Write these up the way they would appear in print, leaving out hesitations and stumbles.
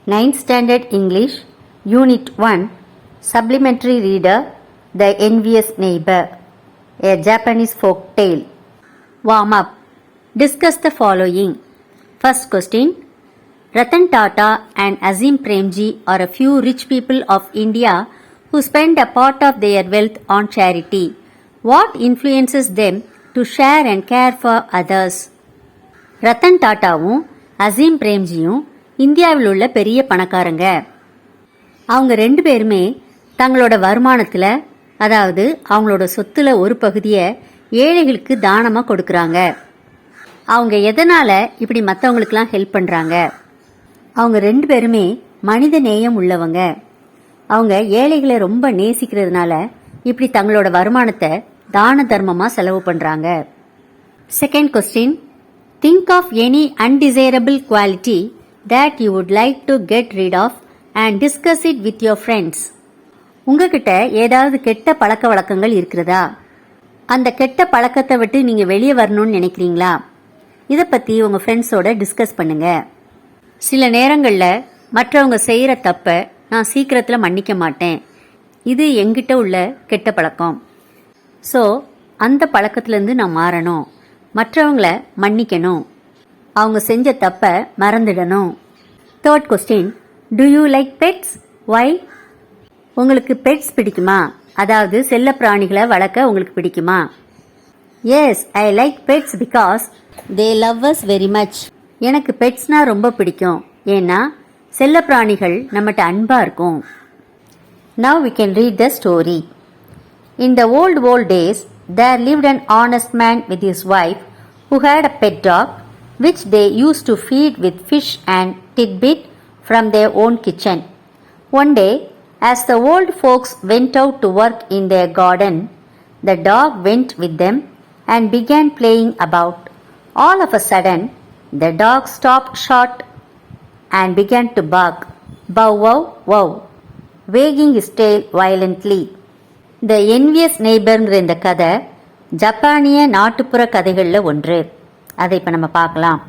9th Standard English, Unit 1, Supplementary Reader, The Envious Neighbor, a Japanese folk tale. Warm up. Discuss the following. First question. Ratan Tata and Azim Premji are a few rich people of India who spend a part of their wealth on charity. What influences them to share and care for others? Ratan டாட்டாவும் Azeem பிரேம்ஜியும் இந்தியாவில் உள்ள பெரிய பணக்காரங்க. அவங்க ரெண்டு பேருமே தங்களோட வருமானத்தில், அதாவது அவங்களோட சொத்துல ஒரு பகுதியை ஏழைகளுக்கு தானமாக கொடுக்குறாங்க. அவங்க எதனால் இப்படி மற்றவங்களுக்கெல்லாம் ஹெல்ப் பண்ணுறாங்க? அவங்க ரெண்டு பேருமே மனித நேயம் உள்ளவங்க. அவங்க ஏழைகளை ரொம்ப நேசிக்கிறதுனால இப்படி தங்களோட வருமானத்தை தான தர்மமாக செலவு பண்ணுறாங்க. Second question. Think of any undesirable quality that you would like to get rid of and discuss it with your friends. உங்ககிட்ட ஏதாவது கெட்ட பழக்க வழக்கங்கள் இருக்கிறதா? அந்த கெட்ட பழக்கத்தை விட்டு நீங்கள் வெளியே வரணும்னு நினைக்கிறீங்களா? இதை பற்றி உங்கள் ஃப்ரெண்ட்ஸோட டிஸ்கஸ் பண்ணுங்க. சில நேரங்களில் மற்றவங்க செய்கிற தப்பை நான் சீக்கிரத்தில் மன்னிக்க மாட்டேன். இது எங்கிட்ட உள்ள கெட்ட பழக்கம். ஸோ அந்த பழக்கத்துலேருந்து நான் மாறணும். மற்றவங்கள மன்னிக்கணும். அவங்க செஞ்ச தப்பை மறந்துடணும். Third question. Do you like pets? Why? உங்களுக்கு பெட்ஸ் பிடிக்குமா? அதாவது செல்ல பிராணிகளை வளர்க்க உங்களுக்கு பிடிக்குமா? Yes, I like pets because they love us very much. எனக்கு பெட்ஸ்னா ரொம்ப பிடிக்கும். ஏன்னா செல்ல பிராணிகள் நம்மகிட்ட அன்பா இருக்கும். Now we can read the story. In the old days, there lived an honest man with his wife who had a pet dog, which they used to feed with fish and tidbit from their own kitchen. One day, as the old folks went out to work in their garden, the dog went with them and began playing about. All of a sudden, the dog stopped short and began to bark, bow wow wow, wagging his tail violently. The envious நெய்பர்ங்கிற இந்த கதை ஜப்பானிய நாட்டுப்புற கதைகளில் ஒன்று. அதை இப்போ நம்ம பார்க்கலாம்.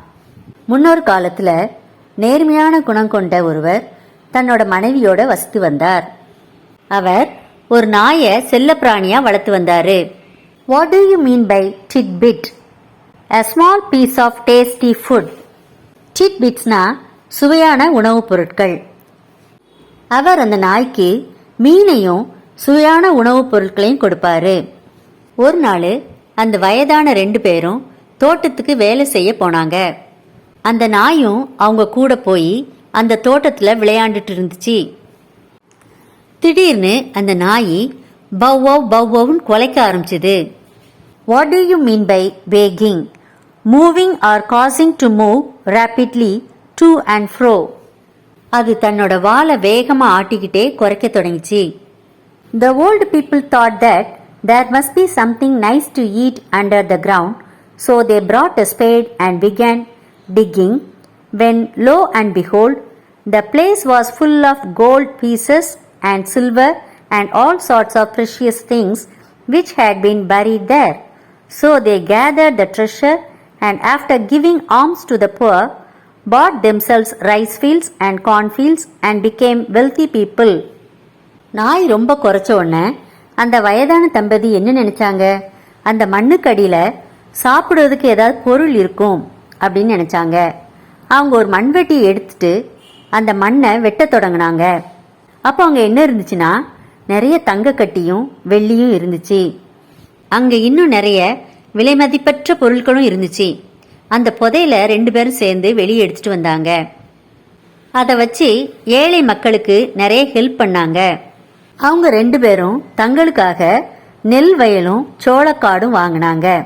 முன்னொரு காலத்தில் நேர்மையான குணம் கொண்ட ஒருவர் தன்னோட மனைவியோட வசித்து வந்தார். அவர் ஒரு நாயை செல்ல பிராணியாக வளர்த்து வந்தார். What do you mean by titbit? a small piece of tasty food. டிட்பிட்ஸ்னா சுவையான உணவுப் பொருட்கள். அவர் அந்த நாய்க்கு மீனையும் சுவையான உணவுப் பொருட்களையும் கொடுப்பாரு. ஒரு நாள் அந்த வயதான ரெண்டு பேரும் தோட்டத்துக்கு வேலை செய்ய போனாங்க. அந்த நாயும் அவங்க கூட போய் அந்த தோட்டத்தில் விளையாண்டுட்டு இருந்துச்சு. திடீர்னு அந்த நாய் பவ்வவ் பவ்வவ்னு குலைக்க ஆரம்பிச்சது. What do you mean by wagging? Moving or causing to move rapidly to and fro. அது தன்னோட வாலை வேகமாக ஆட்டிக்கிட்டே குறைக்க தொடங்கிச்சு. The old people thought that there must be something nice to eat under the ground, so they brought a spade and began digging. When lo and behold, the place was full of gold pieces and silver and all sorts of precious things which had been buried there. So they gathered the treasure and after giving alms to the poor, bought themselves rice fields and corn fields and became wealthy people. நாய் ரொம்ப குறைச்ச உடனே அந்த வயதான தம்பதி என்ன நினைச்சாங்க? அந்த மண்ணுக்கடியில் சாப்பிடுவதுக்கு ஏதாவது பொருள் இருக்கும் அப்படின்னு நினைச்சாங்க. அவங்க ஒரு மண்வெட்டியை எடுத்துட்டு அந்த மண்ணை வெட்ட தொடங்கினாங்க. அப்போ அங்கே என்ன இருந்துச்சுன்னா, நிறைய தங்கக்கட்டியும் வெள்ளியும் இருந்துச்சு. அங்கே இன்னும் நிறைய விலைமதிப்பற்ற பொருட்களும் இருந்துச்சு. அந்த புதையில ரெண்டு பேரும் சேர்ந்து வெளியே எடுத்துட்டு வந்தாங்க. அதை வச்சு ஏழை மக்களுக்கு நிறைய ஹெல்ப் பண்ணாங்க. அவங்க ரெண்டு பேரும் தங்களுக்காக நெல் வயலும் சோளக்காடும் வாங்கினாங்க.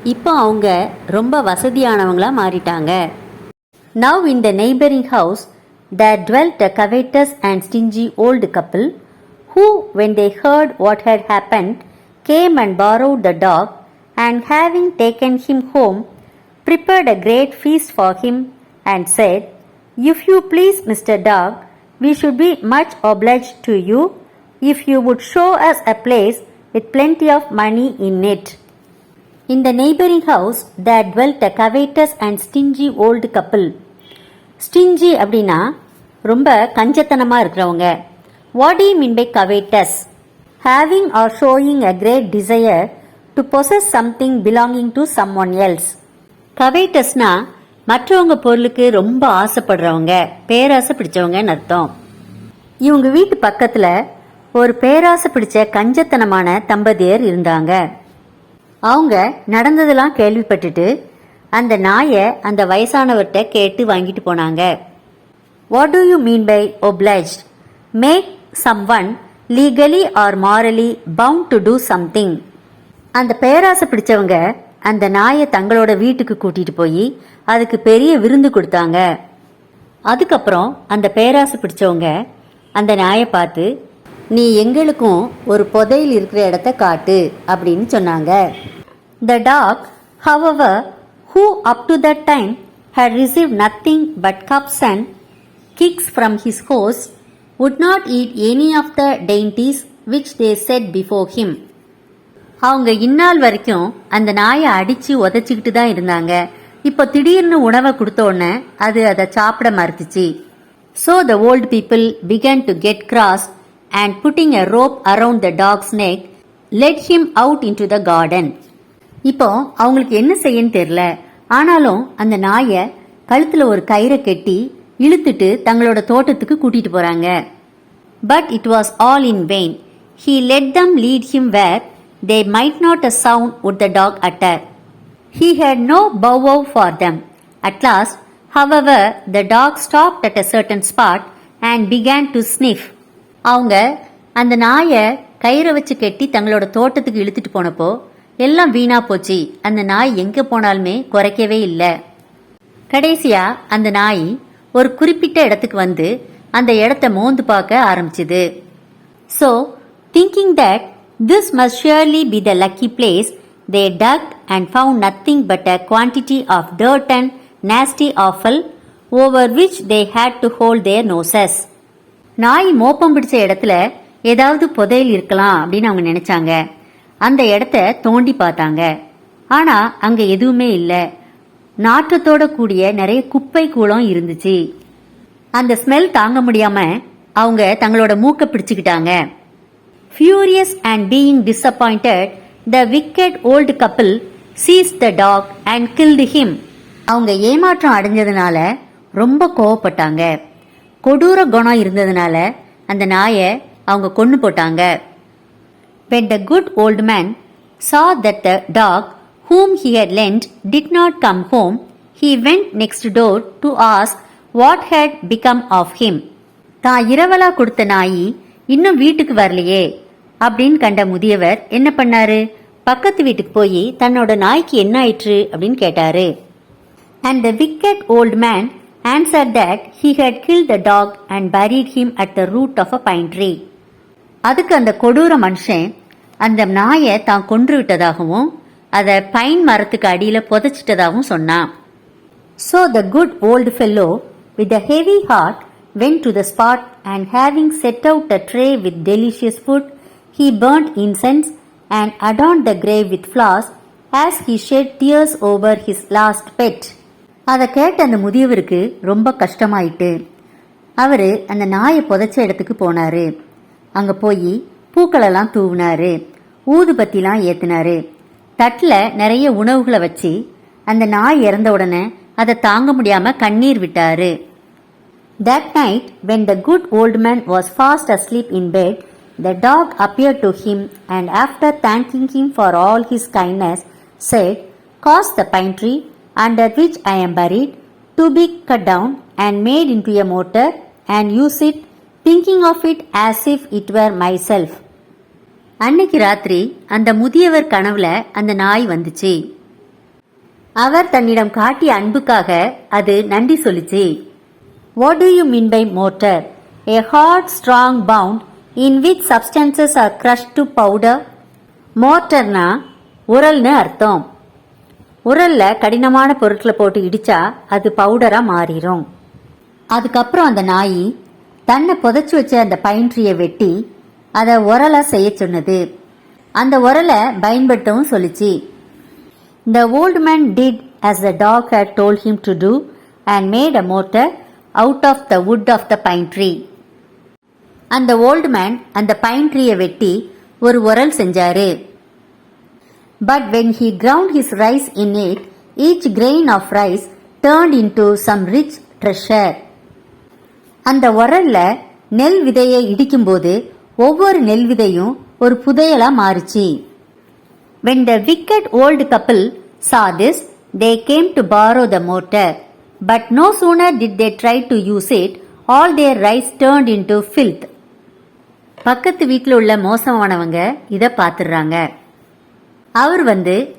இப்போ அவங்க ரொம்ப வசதியானவங்களா மாறிட்டாங்க. Now in the neighboring house there dwelt a covetous and stingy old couple who, when they heard what had happened, came and borrowed the dog and having taken him home, prepared a great feast for him and said, "If you please, Mr. Dog, we should be much obliged to you if you would show us a place with plenty of money in it." In the neighboring house there dwelt a covetous and stingy old couple. Stingy அப்படின்னா ரொம்ப கஞ்சத்தனமா இருக்கிறவங்க. What do you mean by covetous? Having or showing a great desire to possess something belonging to someone else. கவேட்டஸ்னா மற்றவங்க பொருளுக்கு ரொம்ப ஆசைப்படுறவங்க, பேராசை பிடிச்சவங்கன்னு அர்த்தம். இவங்க வீட்டு பக்கத்துல ஒரு பேராசை பிடிச்ச கஞ்சத்தனமான தம்பதியர் இருந்தாங்க. அவங்க நடந்ததெல்லாம் கேள்விப்பட்டுட்டு அந்த நாயை அந்த வயசானவர்கிட்ட கேட்டு வாங்கிட்டு போனாங்க. What do you mean by obliged? Make someone legally or morally bound to do something. அந்த பேராசை பிடிச்சவங்க அந்த நாயை தங்களோட வீட்டுக்கு கூட்டிட்டு போய் அதுக்கு பெரிய விருந்து கொடுத்தாங்க. அதுக்கப்புறம் அந்த பேராசை பிடிச்சவங்க அந்த நாயை பார்த்து, நீ எங்களுக்கும் ஒரு புதையில் இருக்கிற இடத்த காட்டு அப்படின்னு சொன்னாங்க. The dog, however, who up to that time had received nothing but cuffs and kicks from his host, would not eat any of the dainties which they set before him. அவங்க இந்நாள் வரைக்கும் அந்த நாயை அடிச்சு உதச்சிக்கிட்டு தான் இருந்தாங்க. இப்போ திடீர்னு உணவை கொடுத்த உடனே அது அதை சாப்பிட மறுத்துச்சு. So the old people began to get cross and putting a rope around the dog's neck led him out into the garden. இப்போ அவங்களுக்கு என்ன செய்யன்னு தெரியல. ஆனாலும் அந்த நாயை கழுத்துல ஒரு கயிறை கட்டி இழுத்துட்டு தங்களோட தோட்டத்துக்கு கூட்டிட்டு போறாங்க. But it was all in vain. He let them lead him where they might not a sound would the dog utter. He had no bow-wow for them. At last, however, the dog stopped at a certain spot and began to sniff. அவங்க அந்த நாயை கயிறை வச்சு கட்டி தங்களோட தோட்டத்துக்கு இழுத்துட்டு போனப்போ எல்லாம் வீணா போச்சு. அந்த நாய் எங்க போனாலுமே குறைக்கவே இல்லை. கடைசியா அந்த நாய் ஒரு குறிப்பிட்ட இடத்துக்கு வந்து அந்த இடத்த மோந்து பார்க்க ஆரம்பிச்சுது. So, thinking that this must surely be the lucky place, they dug and found nothing but a quantity of dirt and nasty offal over which they had to hold their noses. நாய் மோப்பம் பிடிச்ச இடத்துல ஏதாவது புதையல் இருக்கலாம் அப்படின்னு அவங்க நினைச்சாங்க. அந்த இடத்த தோண்டி பார்த்தாங்க. ஆனா அங்க எதுவுமே இல்லை. நாற்றத்தோட கூடிய நிறைய குப்பை கூளம் இருந்துச்சு. அந்த ஸ்மெல் தாங்க முடியாம அவங்க தங்களோட மூக்க பிடிச்சுக்கிட்டாங்க. Furious and being disappointed, the wicked old couple seized the dog and killed him. அவங்க ஏமாற்றம் அடைஞ்சதுனால ரொம்ப கோவப்பட்டாங்க. கொடூர குணம் இருந்ததுனால அந்த நாயை அவங்க கொன்னு போட்டாங்க. When the good old man saw that the dog whom he had lent did not come home, he went next door to ask what had become of him. தான் இரவலா கொடுத்த நாயி இன்னும் வீட்டுக்கு வரலையே அப்படின்னு கண்ட முதியவர் என்ன பண்ணாரு? பக்கத்து வீட்டுக்கு போய் தன்னோட நாய்க்கு என்ன ஆயிற்று அப்படின்னு கேட்டாரு. And the wicked old man answered that he had killed the dog and buried him at the root of a pine tree. அதுக்கு அந்த கொடூர மனுஷன் அந்த நாயை தான் கொன்று விட்டதாகவும் அதை பைன் மரத்துக்கு அடியில புதைச்சிட்டதாகவும் சொன்னான். So the good old fellow with a heavy heart went to the spot and having set out a tray with delicious food, he burnt incense and adorned the grave with flowers as he shed tears over his last pet. அதை கேட்ட அந்த முதியவருக்கு ரொம்ப கஷ்டமாயிட்டு. அவரு அந்த நாயை புதைச்ச இடத்துக்கு போனாரு. அங்க போய் பூக்களெல்லாம் தூவினாரு, ஊதுபத்திலாம் ஏத்தினாரு, தட்டுல நிறைய உணவுகளை வச்சு அந்த நாய் இறந்த உடனே அதை தாங்க முடியாம கண்ணீர் விட்டாரு. That night, when the good old man was fast asleep in bed, the dog appeared to him and after thanking him for all his kindness, said, "Cause the pine tree under which I am buried to be cut down and made into a mortar and use it, thinking of it as if it were myself." அன்னைக்கு ராத்திரி அந்த முதியவர் கனவுல அந்த நாய் வந்துச்சு. அவர் தன்னிடம் காட்டிய அன்புக்காக அது நன்றி சொல்லிச்சு. What do you mean by mortar? A hard, strong bound in which substances are crushed to powder. மோட்டர்னா உரல்னு அர்த்தம். உரல்ல கடினமான பொருட்களை போட்டு இடிச்சா அது பவுடரா மாறிடும். அதுக்கப்புறம் அந்த நாய் தன்னை புதைச்சு வச்ச அந்த பைன் ட்ரீயை வெட்டி அதை உரலா செய்ய சொன்னது. அந்த உரலை பயன்படுத்தவும் சொல்லிச்சு. The old man did as the dog had told him to do and made a mortar out of the wood of the pine tree. அந்த ஓல்டு மேன் அந்த பைன் ட்ரீயை வெட்டி ஒரு உரல் செஞ்சாரு. But when he ground his rice in it, each grain of rice turned into some rich treasure. அந்த உரல்ல நெல் விதையை இடிக்கும்போது ஒவ்வொரு நெல் விதையும் ஒரு புதையலா மாறுச்சு. When the wicked old couple saw this, they came to borrow the mortar. But no sooner did they try to use it, all their rice turned into filth. பக்கத்து வீட்டில் உள்ள மோசமானவங்க இதை பார்த்துடுறாங்க. அவர்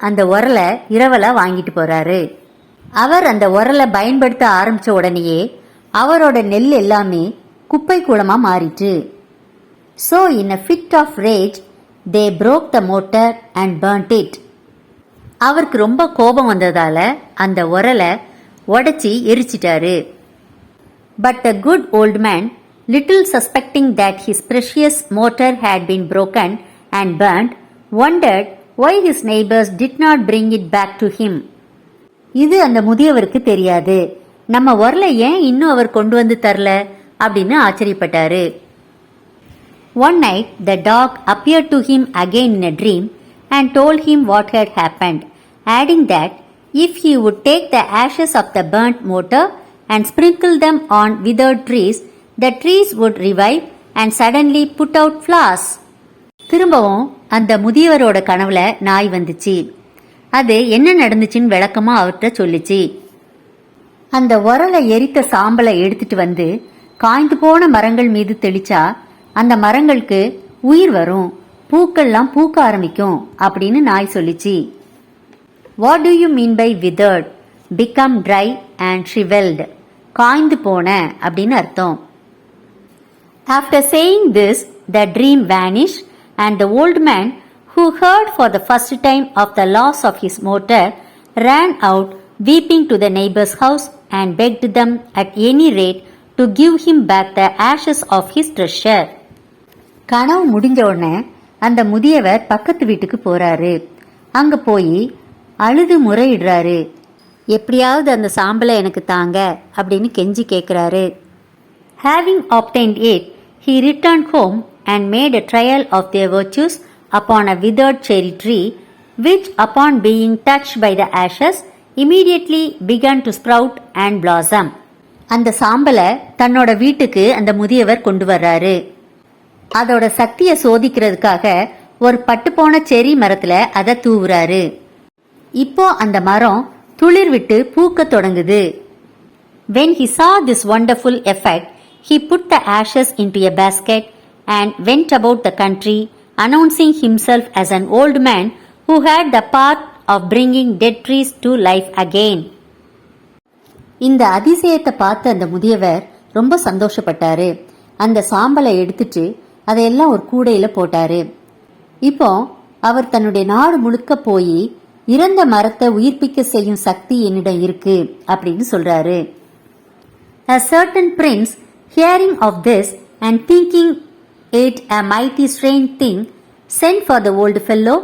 அந்த உரலை இரவலா வாங்கிட்டு போறாரு. அவர் அந்த உரலை பயன்படுத்த ஆரம்பிச்ச உடனேயே அவரோட நெல் எல்லாமே குப்பை கூளமா மாறிட்டு. So in a fit of rage, they broke the mortar and burnt it. அவருக்கு ரொம்ப கோபம் வந்ததால அந்த உரலை உடைச்சி எரிச்சிட்டாரு. But the good old man, little suspecting that his precious mortar had been broken and burnt, wondered why his neighbors did not bring it back to him. இது அந்த முதியவருக்கு தெரியாது. நம்ம உரலை ஏன் இன்னும் அவர் கொண்டு வந்து தரல அப்படின்னு ஆச்சரியப்பட்டாரு. One night the dog appeared to him again in a dream and told him what had happened, adding that if he would take the ashes of the burnt mortar and sprinkle them on withered trees, the trees would revive and suddenly put out flowers. திரும்பவும் அந்த முதியவரோட கனவுல நாய் வந்துச்சு. அது என்ன நடந்துச்சுன்னு விளக்கமா அவர்கிட்ட சொல்லிச்சு. அந்த உரலை எரித்த சாம்பலை எடுத்துட்டு வந்து காய்ந்து போன மரங்கள் மீது தெளிச்சா அந்த மரங்களுக்கு உயிர் வரும், பூக்கள்லாம் பூக்க ஆரம்பிக்கும் அப்படின்னு நாய் சொல்லிச்சு. What do you mean by withered? Become dry and shriveled. காய்ந்து போன அப்படின்னு அர்த்தம். After saying this, the dream vanished and the old man, who heard for the first time of the loss of his mortar, ran out weeping to the neighbor's house and begged them at any rate to give him back the ashes of his treasure. கனவு முடிஞ்ச உடனே அந்த முதியவர் பக்கத்து வீட்டுக்கு போறாரு. அங்க போய் அழுது முறையிடுறாரு. எப்படியாவது அந்த சாம்பலை எனக்கு தாங்க அப்படின்னு கெஞ்சி கேட்கிறாரு. Having obtained it, he returned home and made a trial of their virtues upon a withered cherry tree, which upon being touched by the ashes immediately began to sprout and blossom. அந்த சாம்பலை தன்னோட வீட்டுக்கு அந்த முதியவர் கொண்டு வர்றாரு. அதோட சக்தியை சோதிக்கிறதுக்காக ஒரு பட்டுப்போன செரி மரத்துல அதை தூவுறாரு. இப்போ அந்த மரம் துளிர் விட்டு பூக்க தொடங்குது. When he saw this wonderful effect, he put the ashes into a basket and went about the country, announcing himself as an old man who had the power of bringing dead trees to life again. இந்த அதிசயத்தை பார்த்த அந்த முதியவர் ரொம்ப சந்தோஷப்பட்டாரு. அந்த சாம்பலை எடுத்துட்டு அதையெல்லாம் ஒரு கூடையில போட்டாரு. இப்போ அவர் தன்னுடைய நாடு முழுக்க போய் இறந்த மரத்தை உயிர்ப்பிக்க செய்யும் சக்தி என்னிடம் இருக்கு அப்படின்னு சொல்றாரு. A certain prince, hearing of this and thinking it a mighty strange thing, sent for the old fellow,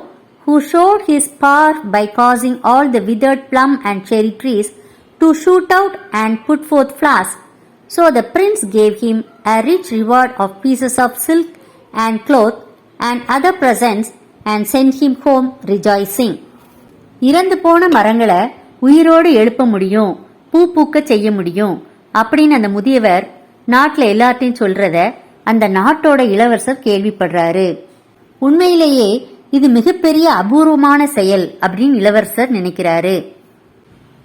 who showed his power by causing all the withered plum and cherry trees to shoot out and put forth flowers. So the prince gave him a rich reward of pieces of silk and cloth and other presents and sent him home rejoicing. இறந்து போன மரங்களை உயிரோடு எழுப்ப முடியும், பூ பூக்க செய்ய முடியும் அப்படின்னு அந்த முதியவர் நாட்டுல எல்லாத்தையும் சொல்றத அந்த நாட்டோட இளவரசர் கேள்விப்படுறாரு. உண்மையிலேயே இது மிகப்பெரிய அபூர்வமான செயல் அப்படின்னு இளவரசர் நினைக்கிறாரு.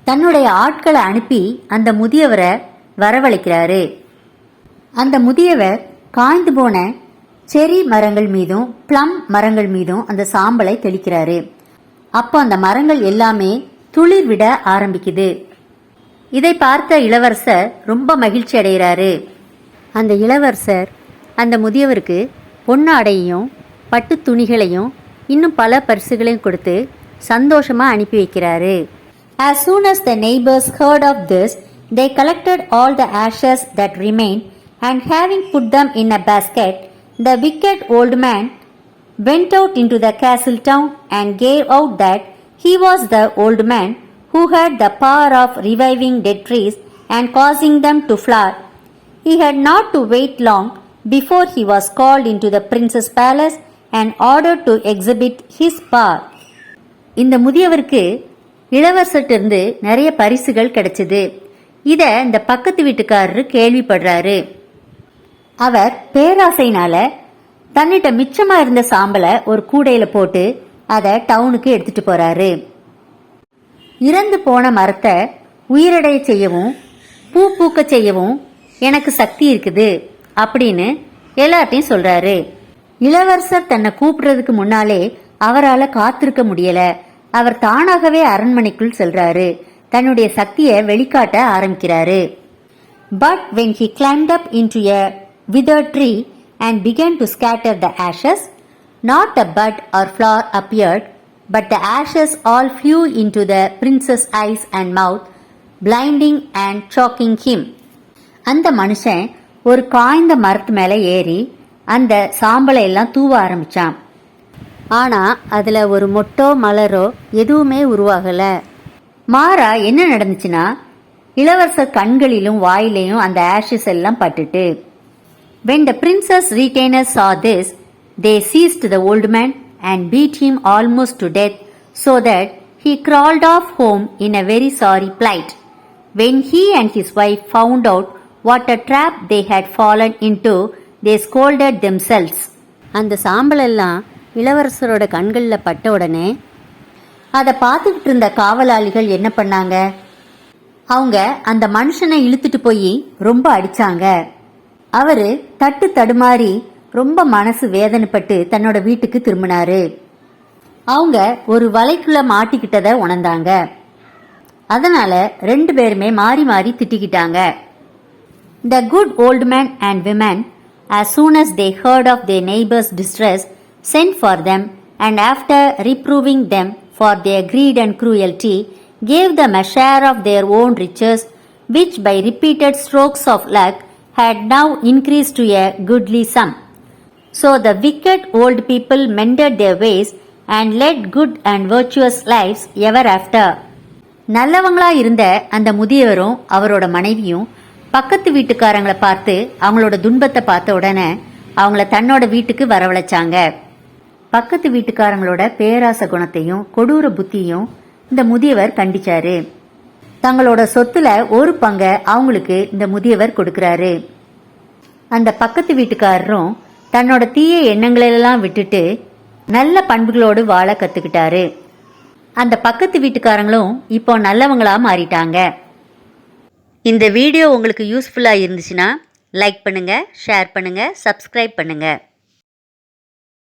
தன்னுடைய ஆட்களை அனுப்பி அந்த முதியவரை வரவழைக்கிறாரு. அந்த முதியவர் காய்ந்து போன செரி மரங்கள் மீதும் பிளம் மரங்கள் மீதும் அந்த சாம்பலை தெளிக்கிறாரு. அப்போ அந்த மரங்கள் எல்லாமே துளிர் விட ஆரம்பிக்குது. இதை பார்த்த இளவரசர் ரொம்ப மகிழ்ச்சி அடைகிறாரு. அந்த இளவரசர் அந்த முதியவருக்கு பொன்னாடையையும் பட்டு துணிகளையும் இன்னும் பல பரிசுகளையும் கொடுத்து சந்தோஷமா அனுப்பி வைக்கிறாரு. As soon as the neighbors heard of this, they collected all the ashes that remained, and having put them in a basket, the wicked old man went out into the castle town and gave out that he was the old man who had the power of reviving dead trees and causing them to flour. He had not to wait long before he was called into the prince's palace and ordered to exhibit his power. இந்த முதியவருக்கு இளவரசர்கிட்ட நிறைய பரிசுகள் கிடைச்சது. இத இந்த பக்கத்து வீட்டுக்காரரு கேள்விப்படுறாரு. அவர் பேராசைனால தன்னிட்ட மிச்சமா இருந்த சாம்பலை ஒரு கூடையில போட்டு அதை டவுனுக்கு எடுத்துட்டு போறாரு. இறந்து போன மரத்தை உயிரடைய செய்யவும் பூ பூக்க செய்யவும் எனக்கு சக்தி இருக்குது அப்படின்னு எல்லாத்தையும் சொல்றாரு. இளவரசர் தன்னை கூப்பிடுறதுக்கு முன்னாலே அவரால் காத்திருக்க முடியல. அவர் தானாகவே அரண்மனைக்குள் செல்றாரு. தன்னுடைய சக்தியை வெளிக்காட்ட ஆரம்பிக்கிறாரு. But when he climbed up into a withered tree and began to scatter the ashes, not a bud or flower appeared, but the ashes all flew into the prince's eyes and mouth, blinding and choking him. அந்த மனுஷன் ஒரு காய்ந்த மரத்து மேலே ஏறி அந்த சாம்பலை எல்லாம் தூவ ஆரம்பிச்சான். ஆனா அதுல ஒரு மொட்டோ மலரோ எதுவுமே உருவாகல. மாறா என்ன நடந்துச்சுன்னா, இளவரசர் கண்களிலும் வாயிலையும் அந்த ஆஷஸ் எல்லாம் பட்டுட்டு. When the prince's retainers saw this, they seized the old man and beat him almost to death, so that he crawled off home in a very sorry plight. When he and his wife found out what a trap they had fallen into, they scolded themselves. அந்த சாம்பலெல்லாம் இளவரசரோட கண்களில் பட்ட உடனே அதை பார்த்துக்கிட்டு இருந்த காவலாளிகள் என்ன பண்ணாங்க? அவங்க அந்த மனுஷனை இழுத்துட்டு போய் ரொம்ப அடிச்சாங்க. அவரு தட்டு தடுமாறி ரொம்ப மனசு வேதனைப்பட்டு தன்னோட வீட்டுக்கு திரும்பினாரு. அவங்க ஒரு வலைக்குள்ள மாட்டிக்கிட்டதை உணர்ந்தாங்க. அதனால 2 பேருமே மாறி மாறி திட்டிக்கிட்டாங்க. The good old man and woman, as soon as they heard of their neighbor's distress, sent for them, and after reproving them for their greed and cruelty, gave them a share of their own riches, which by repeated strokes of luck had now increased to a goodly sum. So the wicked old people mended their ways and led good and virtuous lives ever after. நல்லவங்களா இருந்த அந்த முதியவரும் அவரோட மனைவியும் பக்கத்து வீட்டுக்காரங்களை பார்த்து அவங்களோட துன்பத்தை பார்த்த உடனே அவங்கள தன்னோட வீட்டுக்கு வரவழைச்சாங்க. பக்கத்து வீட்டுக்காரங்களோட பேராச குணத்தையும் கொடூர புத்தியும் இந்த முதியவர் கண்டிச்சாரு. தங்களோட சொத்துல ஒரு பங்கை அவங்களுக்கு இந்த முதியவர் கொடுக்கறாரு. அந்த பக்கத்து வீட்டுக்காரரும் தன்னோட தீய எண்ணங்களெல்லாம் விட்டுட்டு நல்ல பண்புகளோடு வாழ கத்துக்கிட்டாரு. அந்த பக்கத்து வீட்டுக்காரங்களும் இப்போ நல்லவங்களா மாறிட்டாங்க. இந்த வீடியோ உங்களுக்கு யூஸ்ஃபுல்லா இருந்துச்சுன்னா லைக் பண்ணுங்க, ஷேர் பண்ணுங்க, சப்ஸ்கிரைப் பண்ணுங்க.